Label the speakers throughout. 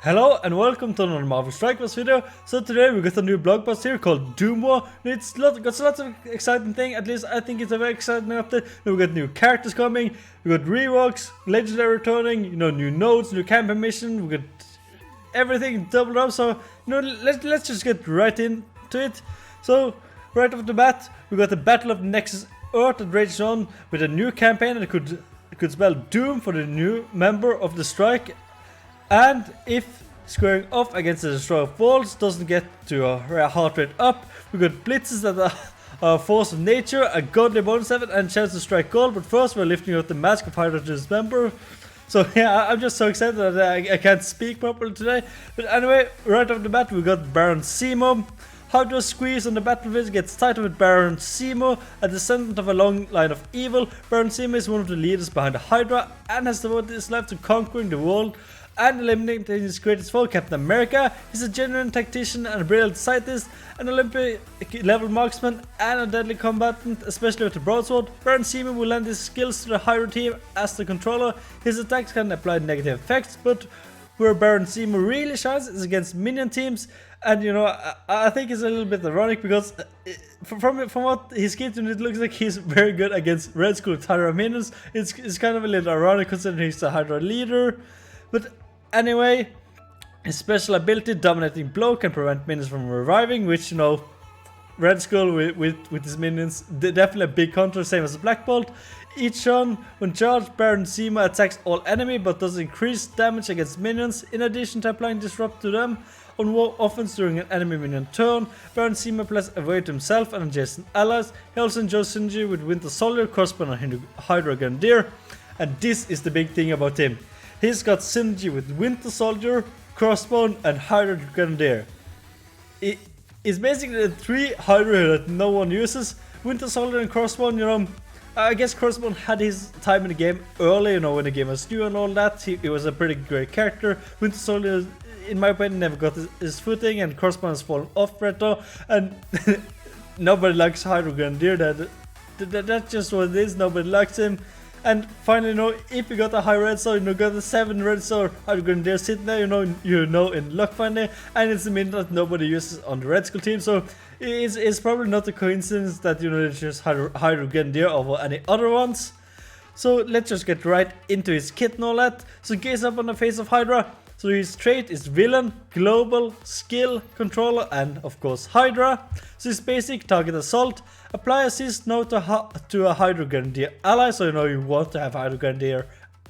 Speaker 1: Hello and welcome to another Marvel Strike Force video. So today we got a new blog post here called Doom War. It's got lots of exciting things. At least I think it's a very exciting update. We got new characters coming, we got reworks, legendary returning, new nodes, new campaign mission. We got everything doubled up. So let's just get right into it. So right off the bat, we got the Battle of Nexus Earth that rages on with a new campaign that could spell doom for the new member of the strike. And if squaring off against the destroyer of walls doesn't get to a heart rate up, we got Blitzes that are a force of nature, a godly bonus 7 and chance to strike gold. But first we're lifting out the mask of Hydra to this member. So yeah, I'm just so excited that I can't speak properly today. But anyway, right off the bat we got Baron Zemo. Hydra's squeeze on the battlefield gets tighter with Baron Zemo at the center of a long line of evil. Baron Zemo is one of the leaders behind the Hydra and has devoted his life to conquering the world and eliminating his greatest foe, Captain America. He's a genuine tactician and a brilliant scientist, an Olympic level marksman and a deadly combatant, especially with the broadsword. Baron Zemo will lend his skills to the Hydra team as the controller. His attacks can apply negative effects, but where Baron Zemo really shines is against minion teams. And I think it's a little bit ironic because from what he's getting, it looks like he's very good against Red Skull Hydra minions. It's kind of a little ironic considering he's the Hydra leader. But anyway, his special ability, Dominating Blow, can prevent minions from reviving, which, Red Skull with his minions, definitely a big counter, same as the Black Bolt. Each turn, when charged, Baron Zemo attacks all enemy, but does increase damage against minions, in addition to applying Disrupt to them. On war offense during an enemy minion turn, Baron Zemo applies Avoid to himself and adjacent allies. He also enjoys synergy with Winter Soldier, Crossbow and Hydra Grenadier. And this is the big thing about him. He's got synergy with Winter Soldier, Crossbone and Hydra Grenadier. It's basically the three Hydra that no one uses. Winter Soldier and Crossbone, I guess Crossbone had his time in the game early, when the game was new and all that. He was a pretty great character. Winter Soldier, in my opinion, never got his footing, and Crossbone has fallen off right now. And nobody likes Hydra Grenadier. That's just what it is. Nobody likes him. And finally, if you got a high red star, got a 7 red star Hydra Grenadier sitting there, in luck finally, and it's a minion that nobody uses on the Red Skull team. So it's probably not a coincidence that it's just Hydra Grenadier over any other ones. So let's just get right into his kit and all that. So gaze up on the face of Hydra. So his trait is Villain, Global, Skill, Controller and of course Hydra. So his basic, Target Assault. Apply Assist now to a Hydra Grenadier ally, so you want to have Hydra Grenadier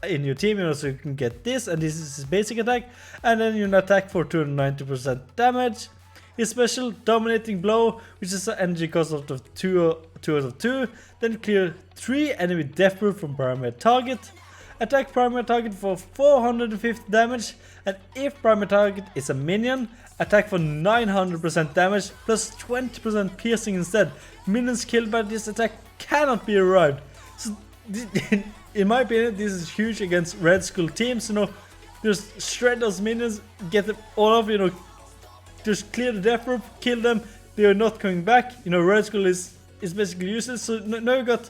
Speaker 1: in your team, so you can get this, and this is his basic attack. And then you attack for 290% damage. His special, Dominating Blow, which is an energy cost of 2 out of 2. Then clear 3 enemy death proof from primary target. Attack primary target for 450 damage, and if primary target is a minion, attack for 900% damage plus 20% piercing instead. Minions killed by this attack cannot be revived. So in my opinion, this is huge against Red Skull teams. Just shred those minions, get them all off. Just clear the death proof, kill them. They are not coming back. Red Skull is basically useless. So now you got.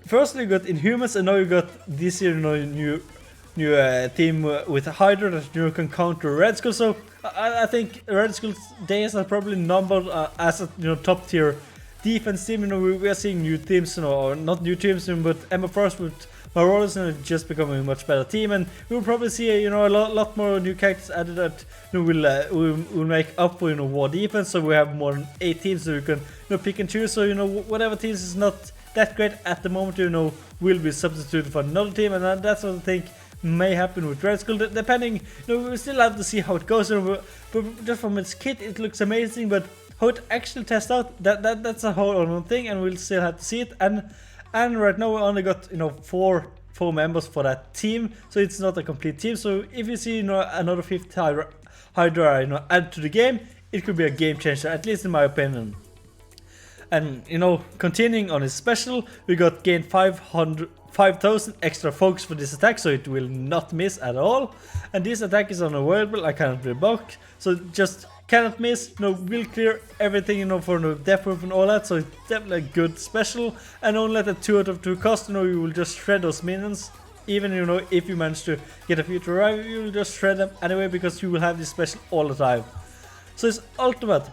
Speaker 1: Firstly, you got Inhumans, and now you got this year, new team with Hydra that can counter Red Skull. So I think Red Skull's days are probably numbered as a top tier defense team. We are seeing new teams, or not new teams, but Emma Frost with Marauders just becoming a much better team, and we will probably see a lot more new characters added that will make up for war defense. So we have more than 8 teams, so you can pick and choose. So whatever teams is not that great at the moment, will be substituted for another team, and that's what I think may happen with Red Skull. Depending, we still have to see how it goes. But just from its kit, it looks amazing. But how it actually tests out, that's a whole other thing, and we'll still have to see it. And right now we only got four members for that team, so it's not a complete team. So if you see another 5th Hydra add to the game, it could be a game changer, at least in my opinion. And continuing on his special, we got gain 5,000 extra focus for this attack, so it will not miss at all. And this attack is unavoidable, I cannot rebuff, so just cannot miss. Will clear everything for the death proof and all that, so it's definitely a good special. And only at a 2 out of 2 cost, you will just shred those minions. even you know if you manage to get a few to arrive, you will just shred them anyway because you will have this special all the time. So his ultimate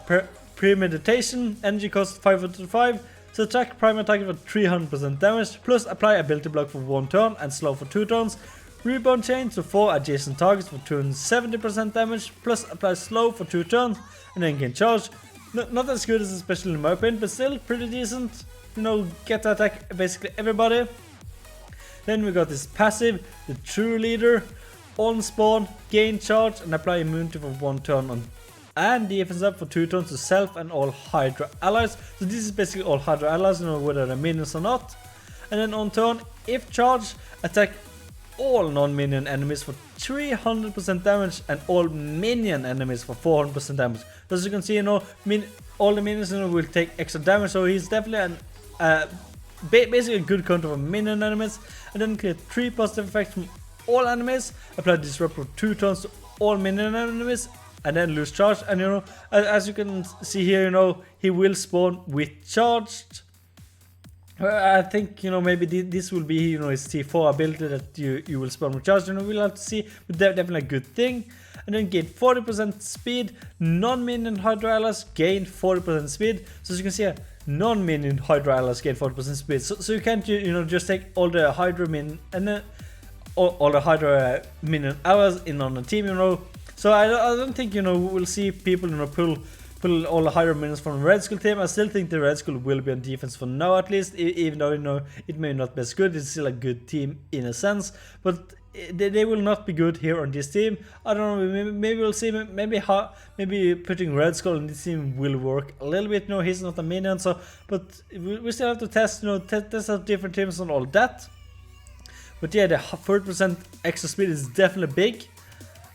Speaker 1: premeditation, energy cost 505, so attack prime attack for 300% damage, plus apply ability block for 1 turn and slow for 2 turns. Rebound chain to 4 adjacent targets for 270% damage, plus apply slow for 2 turns, and then gain charge. Not as good as a special in my opinion, but still pretty decent. You know, get to attack basically everybody. Then we got this passive, the True Leader, on spawn, gain charge, and apply immunity for 1 turn on, and defense up for 2 turns to self and all Hydra allies. So this is basically all Hydra allies, you know, whether they're minions or not. And then on turn, if charged, attack all non-minion enemies for 300% damage and all minion enemies for 400% damage. So as you can see, you know, all the minions, you know, will take extra damage, so he's definitely basically a good counter for minion enemies. And then create 3 positive effects from all enemies, apply disrupt for 2 turns to all minion enemies, and then lose charge. And you know, as you can see here, you know, he will spawn with charged. I think, you know, maybe this will be, you know, his T4 ability that you will spawn with charge. You know, we'll have to see, but definitely a good thing. And then gain 40% speed. Non-minion Hydra allies gain 40% speed. So as you can see here, non-minion Hydra allies gain 40% speed. So you can't, you know, just take all the Hydra minion and then all the Hydra minion allies in on the team, you know. So I don't think, you know, we'll see people, you know, pull all the Hydra minions from the Red Skull team. I still think the Red Skull will be on defense for now at least, even though, you know, it may not be as good. It's still a good team in a sense, but they will not be good here on this team. I don't know, maybe we'll see, maybe putting Red Skull in this team will work a little bit. You know, he's not a minion, so, but we still have to test, you know, test out different teams and all that. But yeah, the 30% extra speed is definitely big.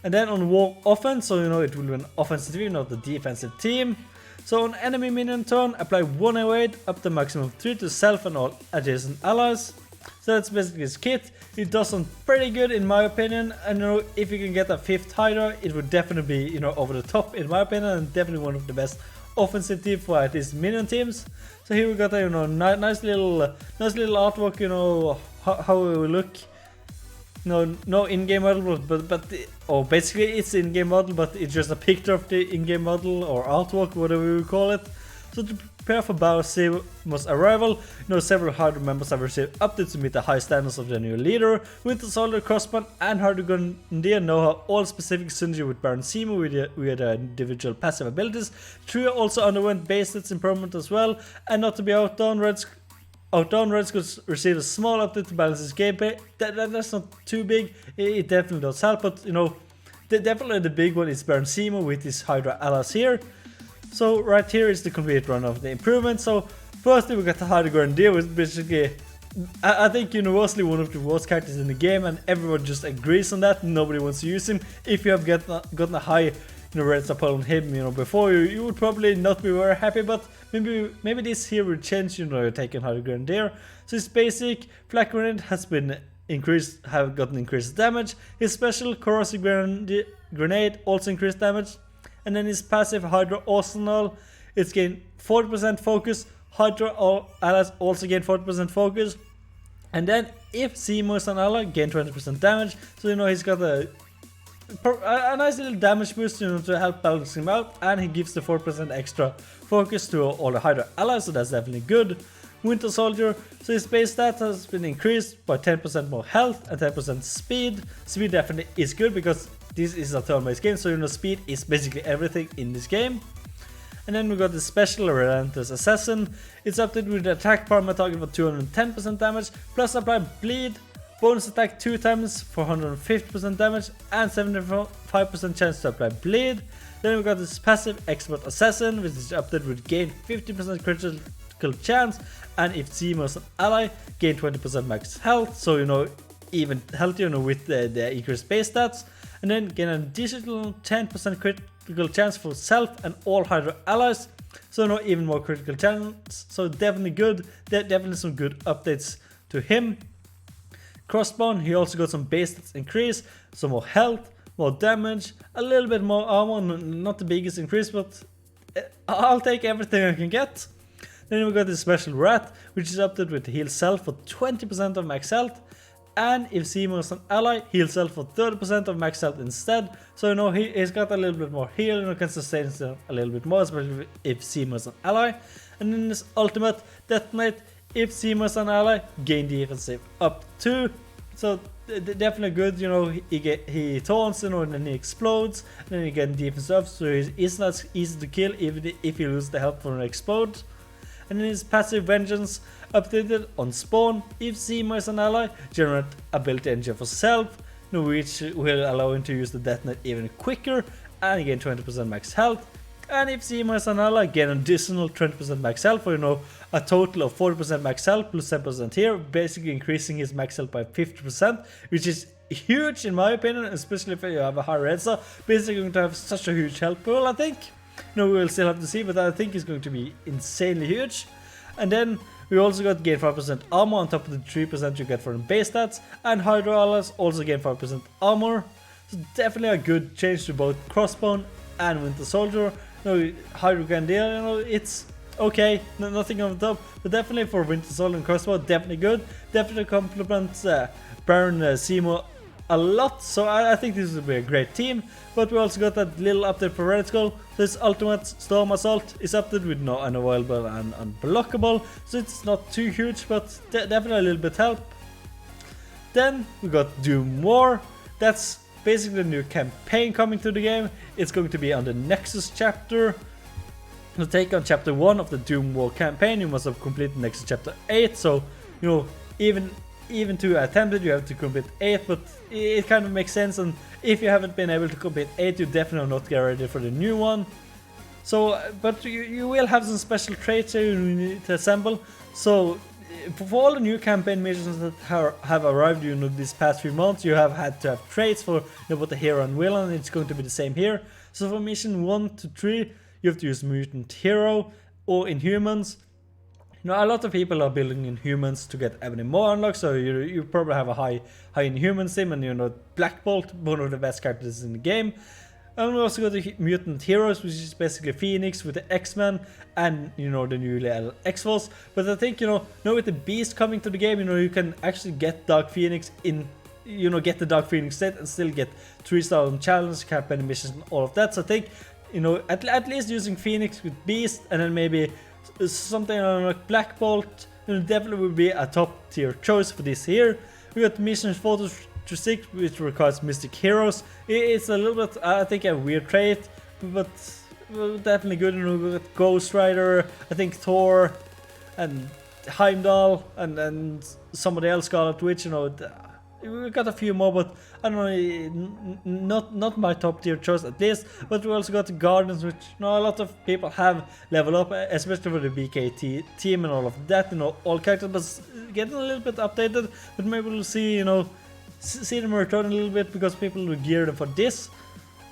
Speaker 1: And then on war offense, so you know it will be an offensive team, not the defensive team. So on enemy minion turn, apply 1 await up to maximum 3 to self and all adjacent allies. So that's basically his kit. It does sound pretty good in my opinion. And you know, if you can get a 5th Hydra, it would definitely be, you know, over the top in my opinion, and definitely one of the best offensive team for at least minion teams. So here we got a, you know, nice little artwork, you know, how it will look. No in-game model, but basically it's in-game model, but it's just a picture of the in-game model or artwork, whatever we call it. So to prepare for Zemo's arrival, you know, several Hydra members have received updates to meet the high standards of their new leader. Winter Soldier, Crossband, and Hydra Gundir know how all specific synergy with Baron Zemo with their individual passive abilities. Trio also underwent base stats improvement as well, and not to be outdone, Red Skull received a small update to balance his gameplay. That's not too big, it definitely does help, but you know, definitely the big one is Baron Zemo with his Hydra allies here. So right here is the complete run of the improvement. So firstly we got the Hydra Gundir, which basically, I think universally one of the worst characters in the game, and everyone just agrees on that. Nobody wants to use him. If you have gotten a high, you know, red star on him, you know, before, you would probably not be very happy, but maybe this here will change, you know, you're taking Hydra Grenadier. So his basic Flak Grenade has been gotten increased damage. His special Corrosive Grenade also increased damage. And then his passive Hydra Arsenal, it's gained 40% focus. Hydra allies also gain 40% focus. And then if Zemo is an ally, gain 20% damage. So you know, he's got a nice little damage boost, you know, to help balance him out, and he gives the 4% extra focus to all the Hydra allies, so that's definitely good. Winter Soldier, so his base stat has been increased by 10% more health and 10% speed. Speed definitely is good because this is a turn-based game, so you know, speed is basically everything in this game. And then we got the special Relentless Assassin. It's updated with the attack power my target for 210% damage, plus apply bleed. Bonus attack 2 times for 150% damage and 75% chance to apply bleed. Then we got this passive Expert Assassin, which is updated with gain 50% critical chance, and if Zemo is an ally, gain 20% max health. So you know, even healthier, you know, with the increased base stats. And then gain an additional 10% critical chance for self and all Hydra allies. So you know, even more critical chance. So definitely good. Definitely some good updates to him. Crossbone, he also got some base stats increase, some more health, more damage, a little bit more armor, not the biggest increase, but I'll take everything I can get. Then we got this special Rat, which is updated with heal self for 20% of max health, And if Zemo is an ally, he'll sell for 30% of max health instead. So you know he's got a little bit more heal, you know, can sustain himself a little bit more, especially if Zemo is an ally. And in his ultimate detonate, if Zemo is an ally, gain defensive up 2. So definitely good, you know, he taunts, you know, and then he explodes, and then he gets defense up, so he's not easy to kill even if he loses the health from an explode. And then his passive vengeance updated on spawn. If Zemo is an ally, generate ability engine for self, which will allow him to use the detonate even quicker and gain 20% max health. And if Zemo is an ally, gain an additional 20% max health for, you know, a total of 40% max health plus 10% here, basically increasing his max health by 50%, which is huge in my opinion, especially if you have a high red. So basically going to have such a huge health pool, I think. You know, we'll still have to see, but I think it's going to be insanely huge. And then we also got gain 5% armor on top of the 3% you get from base stats, and Hydro allies also gain 5% armor. So definitely a good change to both Crossbone and Winter Soldier. You know, Hydro Grenadier, you know, it's okay, nothing on top, but definitely for Winter Soldier and Crossbone, definitely good. Definitely complements Baron Zemo a lot, so I think this will be a great team. But we also got that little update for Red Skull. So his ultimate Storm Assault is updated with no unavoidable and unblockable, so it's not too huge, but definitely a little bit help. Then we got Doom War. That's basically a new campaign coming to the game. It's going to be on the Nexus chapter. To take on chapter 1 of the Doom War campaign, you must have completed Nexus chapter 8, so you know, even to attempt it, you have to complete 8, but it kind of makes sense. And if you haven't been able to complete 8, you definitely not get ready for the new one. So, but you will have some special traits here you need to assemble. So, for all the new campaign missions that have arrived, you know, these past few months, you have had to have traits for, you know, both the hero and villain. It's going to be the same here. So for mission 1 to 3, you have to use mutant hero or Inhumans. You know, a lot of people are building Inhumans to get even more unlocks, so you probably have a high Inhuman sim, and you know, Black Bolt, one of the best characters in the game. And we also got the mutant heroes, which is basically Phoenix with the X-Men and, you know, the newly added X-Force. But I think, you know, now with the Beast coming to the game, you know, you can actually get Dark Phoenix in, you know, get the Dark Phoenix set and still get 3-star on challenge, campaign missions, and all of that. So I think, you know, at least using Phoenix with Beast and then maybe something like Black Bolt, you know, definitely will be a top tier choice for this here. We got missions 4 to 6, which requires Mystic Heroes. It's a little bit, I think, a weird trait, but definitely good. You know, we got Ghost Rider, I think Thor, and Heimdall, and somebody else Scarlet Witch. You know, we got a few more, but I don't know, not my top tier choice at least. But we also got the Guardians, which, you know, a lot of people have leveled up, especially for the BKT team and all of that. You know, all characters, but getting a little bit updated. But maybe we'll see, you know, see them return a little bit because people will gear them for this.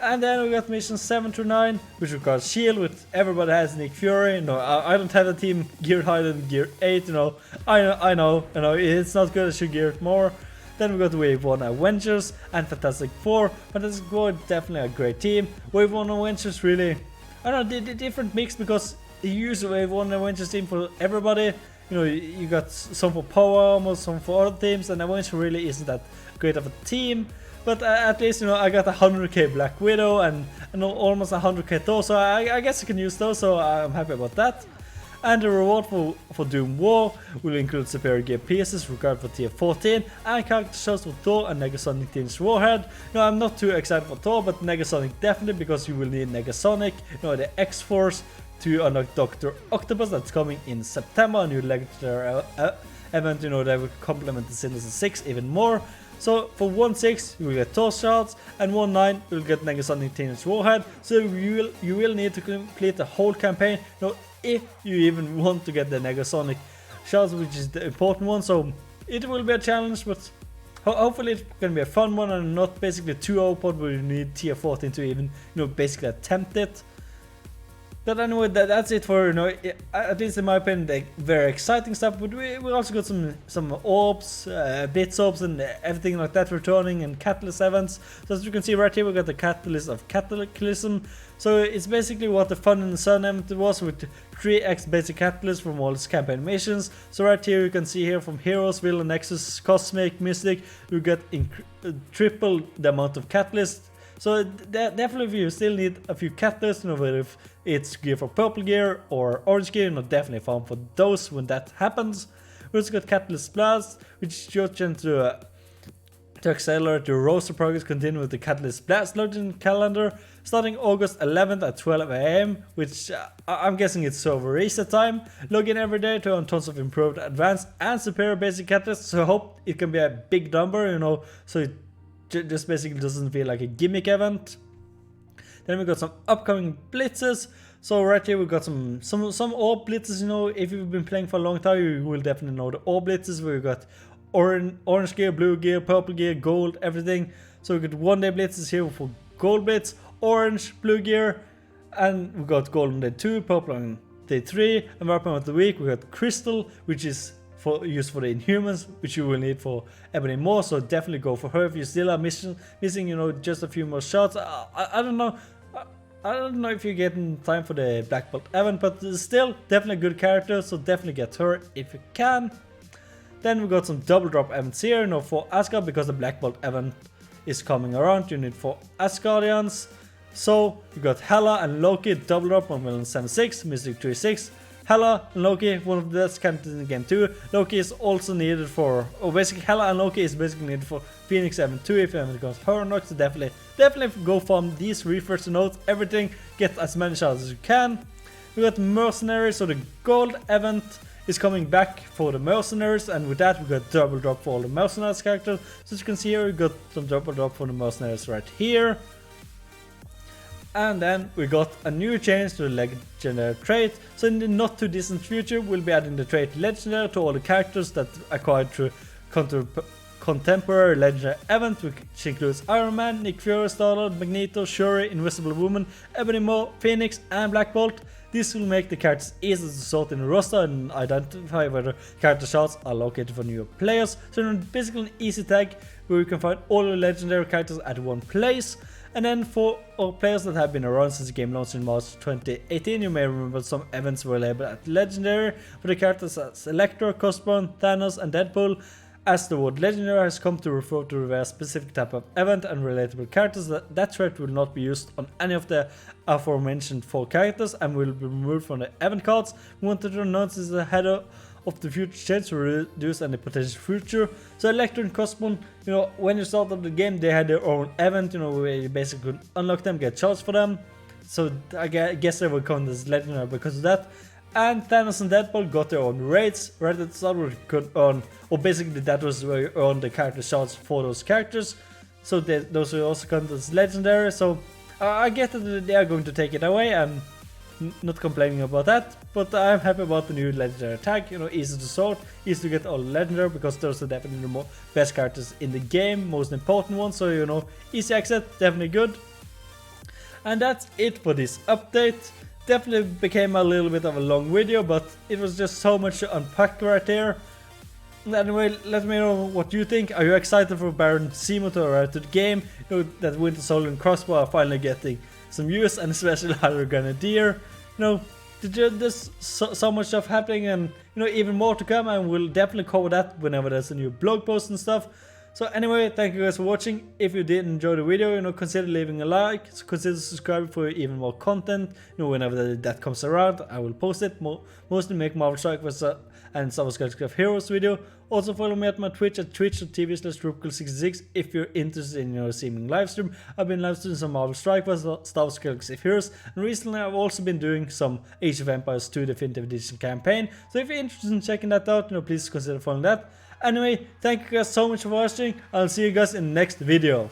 Speaker 1: And then we got missions 7 through 9, which requires Shield, which everybody has Nick Fury. You know, I don't have a team geared higher than gear 8. You know, I know, it's not good. I should gear it more. Then we got Wave 1 Avengers and Fantastic Four. Fantastic Four, definitely a great team. Wave 1 Avengers really, I don't know, the different mix, because you use the Wave 1 Avengers team for everybody. You know, you got some for Power Armor, some for other teams, and Avengers really isn't that great of a team. But at least, you know, I got 100k Black Widow and almost 100k Thor, so I guess I can use those, so I'm happy about that. And the reward for Doom War will include superior gear pieces required for tier 14 and character shots for Thor and Negasonic Teenage Warhead. Now, I'm not too excited for Thor, but Negasonic definitely, because you will need Negasonic, you know, the X-Force, to unlock Dr. Octopus that's coming in September, a new legendary event, you know, that will complement the Sinister 6 even more. So for 1-6 you will get Thor shards, and 1-9 you will get Negasonic Teenage Warhead. So you will need to complete the whole campaign, you know, if you even want to get the Negasonic shards, which is the important one. So it will be a challenge, but hopefully it's gonna be a fun one and not basically too open where you need tier 14 to even, you know, basically attempt it. But anyway, that's it for, you know, at least in my opinion, the very exciting stuff. But we also got some orbs, Blitz orbs and everything like that returning, and Catalyst events. So as you can see right here, we got the Catalyst of Catalysm. So it's basically what the Fun in the Sun event was, with 3x basic catalysts from all its campaign missions. So right here you can see here from Heroes, Villain, Nexus, Cosmic, Mystic, you get triple the amount of catalysts. So definitely if you still need a few catalysts, you know, whether if it's gear for purple gear or orange gear, you know, definitely farm for those when that happens. We also got Catalyst Blast, which just to accelerate your roster progress, continue with the Catalyst Blast login calendar, starting August 11th at 12 AM, which I'm guessing it's server reset time. Log in every day to earn tons of improved, advanced, and superior basic catalysts, so I hope it can be a big number, you know, so it just basically doesn't feel like a gimmick event. Then we got some upcoming blitzes. So right here we got some orb blitzes. You know, if you've been playing for a long time, you will definitely know the orb blitzes, where we got orange gear, blue gear, purple gear, gold, everything. So we got 1 day blitzes here for gold blitz, orange, blue gear, and we got gold on day 2, purple on day 3, and weapon of the week we got crystal, which is used for the Inhumans, which you will need for Ebony Moore. So definitely go for her if you still are missing, you know, just a few more shots. I don't know. I don't know if you're getting time for the Black Bolt event, but still definitely a good character, so definitely get her if you can. Then we got some double drop events here, you know, for Asgard, because the Black Bolt event is coming around. You need 4 Asgardians. So you got Hela and Loki double drop on Villain 76, Mystic 36. Hela and Loki, one of the best characters in the game too. Loki is also needed for, basically Hela and Loki is basically needed for Phoenix Event 2 if you haven't got her or not. So definitely go farm these refresh notes, everything, get as many shots as you can. We got Mercenaries, so the gold event is coming back for the Mercenaries, and with that we got double drop for all the Mercenaries characters. So as you can see here, we got some double drop for the Mercenaries right here. And then we got a new change to the legendary trait. So in the not too distant future, we'll be adding the trait legendary to all the characters that acquired through contemporary legendary event, which includes Iron Man, Nick Fury, Star-Lord, Magneto, Shuri, Invisible Woman, Ebony Maw, Phoenix, and Black Bolt. This will make the characters easy to sort in the roster and identify whether character shots are located for newer players. So basically an easy tag where you can find all the legendary characters at one place. And then for our players that have been around since the game launched in March 2018, you may remember some events were labeled at legendary for the characters as Electro, Cosmo, Thanos, and Deadpool. As the word legendary has come to refer to a specific type of event and relatable characters, that trait will not be used on any of the aforementioned 4 characters and will be removed from the event cards. We wanted to announce this ahead of the future change to reduce any potential future. So Electro and Cosmo, you know, when you started the game, they had their own event, you know, where you basically could unlock them, get charged for them. So I guess they will count as legendary because of that. And Thanos and Deadpool got their own raids right at the start, where you could earn, or basically that was where you earned the character shots for those characters. So those will also count as legendary. So I get that they are going to take it away. I'm not complaining about that, but I'm happy about the new legendary tag. You know, easy to sort, easy to get all legendary, because those are definitely the best characters in the game, most important ones. So you know, easy access, definitely good. And that's it for this update. Definitely became a little bit of a long video, but it was just so much to unpack right there. Anyway, let me know what you think. Are you excited for Baron Zemo to arrive to the game? You know that Winter Soldier and Crossbow are finally getting some use, and especially Hydra Grenadier. You know, there's so much stuff happening, and you know, even more to come, and we'll definitely cover that whenever there's a new blog post and stuff. So anyway, thank you guys for watching. If you did enjoy the video, you know, consider leaving a like, consider subscribing for even more content. You know, whenever that comes around, I will post it. Mostly make Marvel Strike vs. and Star Wars Galaxy of Heroes video. Also follow me at my Twitch at twitch.tv/Rupkul66 if you're interested in your seeming live stream. I've been live streaming some Marvel Strike vs. Star Wars Galaxy of Heroes, and recently I've also been doing some Age of Empires 2 Definitive Edition campaign. So if you're interested in checking that out, you know, please consider following that. Anyway, thank you guys so much for watching. I'll see you guys in the next video.